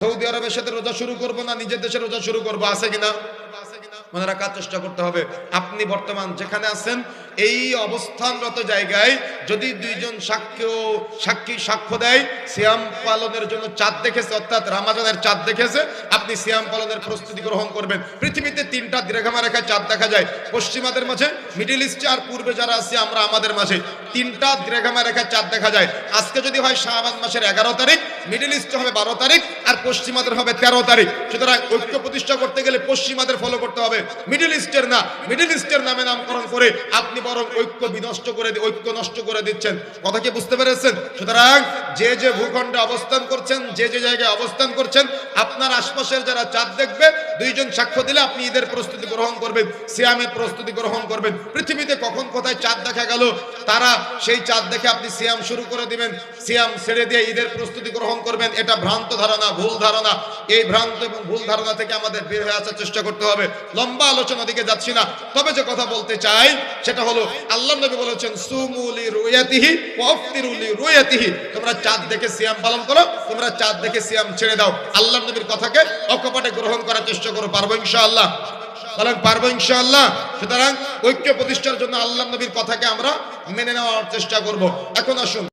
Saudi আরবের সাথে রোজা শুরু করব না নিজের দেশে রোজা শুরু করব, আছে কিনা? মনে রাখার চেষ্টা করতে হবে। আপনি বর্তমান যেখানে আছেন এই অবস্থানরত জায়গায় যদি দুইজন সাক্ষী সাক্ষ্য দেয় সিয়াম পালনের জন্য চাঁদ দেখেছে, অর্থাৎ রমজানের চাঁদ দেখেছে, আপনি সিয়াম পালনের প্রস্তুতি গ্রহণ করবেন। পৃথিবীতে তিনটা দীর্ঘামা রেখায় চাঁদ দেখা যায়, পশ্চিমাদের মাঝে, মিডল ইস্টে আর পূর্বে যারা আছে আমরা আমাদের মাঝে তিনটা দীর্ঘামা রেখায় চাঁদ দেখা যায়। আজকে যদি হয় শাবান মাসের 11 তারিখ, মিডল ইস্টে হবে 12 তারিখ আর পশ্চিমাদের হবে 13 তারিখ। সুতরাং ঐক্য প্রতিষ্ঠা করতে গেলে পশ্চিমাদের ফলো করতে হবে, মিডল ইস্টের না। মিডল ইস্টের নামে নামকরণ করে আপনি বরং ঐক্য ঐক্য নষ্ট করে দিচ্ছেন। কথা কি বুঝতে পেরেছেন? সুতরাং যে যে ভূখণ্ডে অবস্থান করছেন, যে যে জায়গায় অবস্থান করছেন, আপনার আশপাশের যারা চাঁদ দেখবে দুইজন সাক্ষ্য দিলে আপনি ঈদের প্রস্তুতি গ্রহণ করবেন, সিয়ামের প্রস্তুতি গ্রহণ করবেন। পৃথিবীতে কখন কোথায় চাঁদ দেখা গেল তারা সেই চাঁদ দেখে আপনি সিয়াম শুরু করে দিবেন, সিয়াম ছেড়ে দিয়ে ঈদের প্রস্তুতি গ্রহণ করবেন, এটা ভ্রান্ত ধারণা, ভুল ধারণা। এই ভ্রান্ত এবং ভুল ধারণা থেকে আমাদের বের হয়ে আসার চেষ্টা করতে হবে। লম্বা আলোচনা দিকে যাচ্ছি না, তবে যে কথা বলতে চাই সেটা হলো আল্লাহ নবী বলেছেন সুমু লিরুয়াতিহি ওয়া আফতিরু লিরুয়াতিহি, তোমরা চাঁদ দেখে সিয়াম পালন করো, তোমরা চাঁদ দেখে সিয়াম ছেড়ে দাও। আল্লাহ নবীর কথাকে অকপটে গ্রহণ করার চেষ্টা করো, পারবো ইনশাআল্লাহ? বলেন পারবো ইনশাআল্লাহ? সুতরাং ঐক্য প্রতিষ্ঠার জন্য আল্লাহ নবীর কথাকে আমরা মেনে নেওয়ার চেষ্টা করব। এখন আসুন